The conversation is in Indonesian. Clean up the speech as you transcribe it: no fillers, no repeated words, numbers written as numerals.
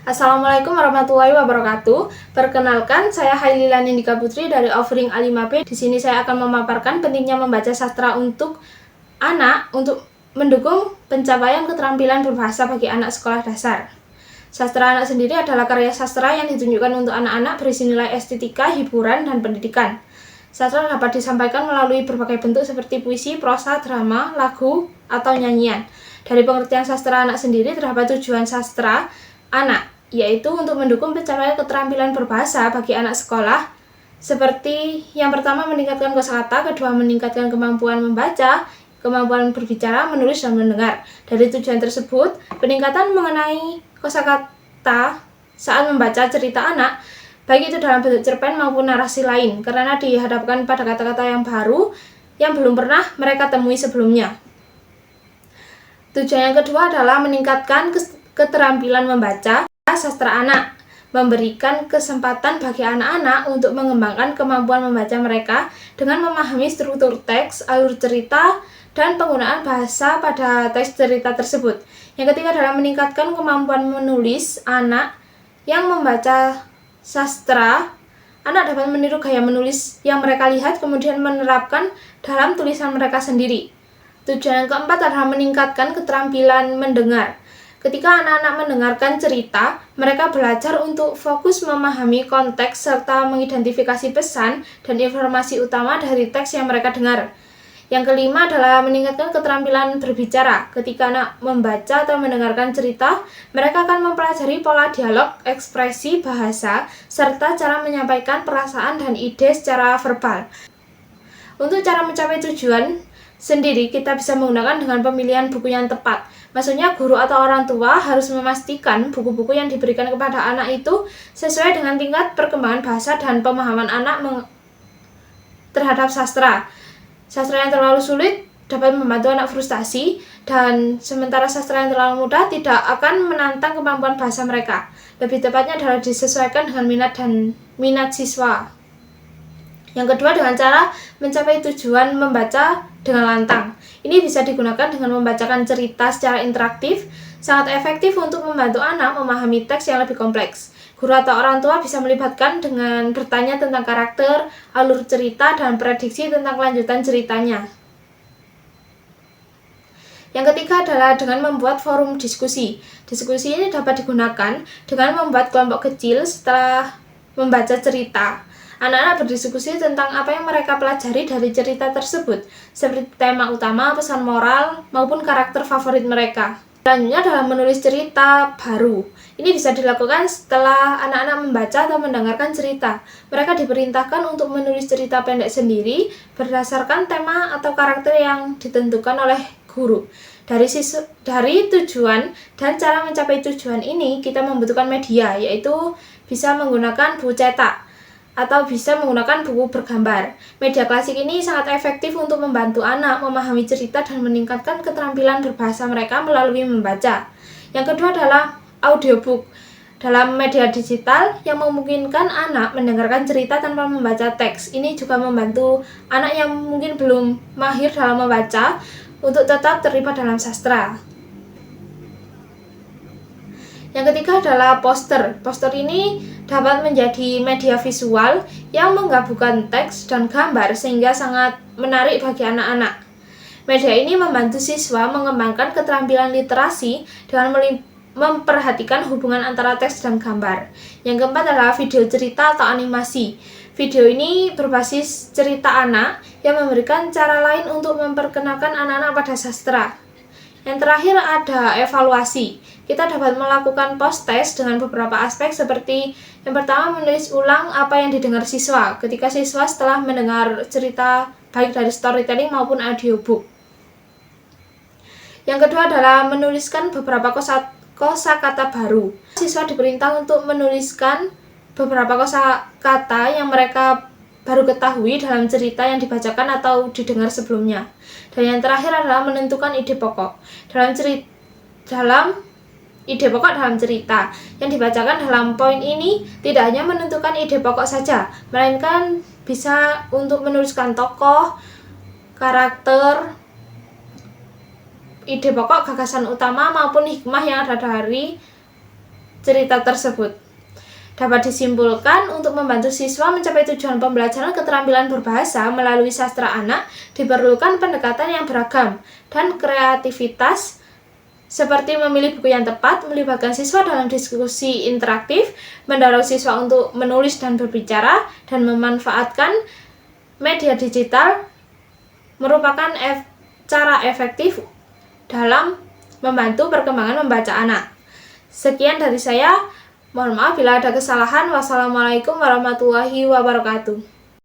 Assalamualaikum warahmatullahi wabarakatuh. Perkenalkan, saya Hailila Nindika Putri dari Offering A5P. Di sini saya akan memaparkan pentingnya membaca sastra untuk anak untuk mendukung pencapaian keterampilan berbahasa bagi anak sekolah dasar. Sastra anak sendiri adalah karya sastra yang ditunjukkan untuk anak-anak berisi nilai estetika, hiburan, dan pendidikan. Sastra dapat disampaikan melalui berbagai bentuk seperti puisi, prosa, drama, lagu, atau nyanyian. Dari pengertian sastra anak sendiri terdapat tujuan sastra anak, yaitu untuk mendukung pencapaian keterampilan berbahasa bagi anak sekolah, seperti yang pertama meningkatkan kosakata, kedua meningkatkan kemampuan membaca, kemampuan berbicara, menulis, dan mendengar. Dari tujuan tersebut, peningkatan mengenai kosakata saat membaca cerita anak, baik itu dalam bentuk cerpen maupun narasi lain, karena dihadapkan pada kata-kata yang baru yang belum pernah mereka temui sebelumnya. Tujuan yang kedua adalah meningkatkan keterampilan membaca sastra anak, memberikan kesempatan bagi anak-anak untuk mengembangkan kemampuan membaca mereka dengan memahami struktur teks, alur cerita, dan penggunaan bahasa pada teks cerita tersebut. Yang ketiga adalah meningkatkan kemampuan menulis anak. Yang membaca sastra anak dapat meniru gaya menulis yang mereka lihat, kemudian menerapkan dalam tulisan mereka sendiri. Tujuan yang keempat adalah meningkatkan keterampilan mendengar. Ketika anak-anak mendengarkan cerita, mereka belajar untuk fokus memahami konteks serta mengidentifikasi pesan dan informasi utama dari teks yang mereka dengar. Yang kelima adalah meningkatkan keterampilan berbicara. Ketika anak membaca atau mendengarkan cerita, mereka akan mempelajari pola dialog, ekspresi, bahasa, serta cara menyampaikan perasaan dan ide secara verbal. Untuk cara mencapai tujuan sendiri, kita bisa menggunakan dengan pemilihan buku yang tepat. Maksudnya, guru atau orang tua harus memastikan buku-buku yang diberikan kepada anak itu sesuai dengan tingkat perkembangan bahasa dan pemahaman anak terhadap sastra. Sastra yang terlalu sulit dapat membantu anak frustasi, dan sementara sastra yang terlalu mudah tidak akan menantang kemampuan bahasa mereka. Lebih tepatnya adalah disesuaikan dengan minat siswa. Yang kedua, dengan cara mencapai tujuan membaca dengan lantang. Ini bisa digunakan dengan membacakan cerita secara interaktif, sangat efektif untuk membantu anak memahami teks yang lebih kompleks. Guru atau orang tua bisa melibatkan dengan bertanya tentang karakter, alur cerita, dan prediksi tentang kelanjutan ceritanya. Yang ketiga adalah dengan membuat forum diskusi. Diskusi ini dapat digunakan dengan membuat kelompok kecil setelah membaca cerita. Anak-anak berdiskusi tentang apa yang mereka pelajari dari cerita tersebut, seperti tema utama, pesan moral, maupun karakter favorit mereka. Selanjutnya adalah menulis cerita baru. Ini bisa dilakukan setelah anak-anak membaca atau mendengarkan cerita. Mereka diperintahkan untuk menulis cerita pendek sendiri berdasarkan tema atau karakter yang ditentukan oleh guru. Dari tujuan dan cara mencapai tujuan ini, kita membutuhkan media, yaitu bisa menggunakan buku cetak atau bisa menggunakan buku bergambar. Media klasik ini sangat efektif untuk membantu anak memahami cerita dan meningkatkan keterampilan berbahasa mereka melalui membaca. Yang kedua adalah audiobook. Dalam media digital yang memungkinkan anak mendengarkan cerita tanpa membaca teks. Ini juga membantu anak yang mungkin belum mahir dalam membaca untuk tetap terlibat dalam sastra. Yang ketiga adalah poster. Poster ini dapat menjadi media visual yang menggabungkan teks dan gambar sehingga sangat menarik bagi anak-anak. Media ini membantu siswa mengembangkan keterampilan literasi dengan memperhatikan hubungan antara teks dan gambar. Yang keempat adalah video cerita atau animasi. Video ini berbasis cerita anak yang memberikan cara lain untuk memperkenalkan anak-anak pada sastra. Yang terakhir ada evaluasi. Kita dapat melakukan post-test dengan beberapa aspek seperti yang pertama, menulis ulang apa yang didengar siswa ketika siswa setelah mendengar cerita baik dari storytelling maupun audiobook. Yang kedua adalah menuliskan beberapa kosakata baru. Siswa diperintah untuk menuliskan beberapa kosakata yang mereka baru ketahui dalam cerita yang dibacakan atau didengar sebelumnya. Dan yang terakhir adalah menentukan ide pokok. Dalam ide pokok dalam cerita yang dibacakan dalam poin ini tidak hanya menentukan ide pokok saja, melainkan bisa untuk menuliskan tokoh, karakter, ide pokok, gagasan utama, maupun hikmah yang ada dari cerita tersebut. Dapat disimpulkan, untuk membantu siswa mencapai tujuan pembelajaran keterampilan berbahasa melalui sastra anak, diperlukan pendekatan yang beragam dan kreativitas, seperti memilih buku yang tepat, melibatkan siswa dalam diskusi interaktif, mendorong siswa untuk menulis dan berbicara, dan memanfaatkan media digital merupakan cara efektif dalam membantu perkembangan membaca anak. Sekian dari saya. Mohon maaf bila ada kesalahan. Wassalamualaikum warahmatullahi wabarakatuh.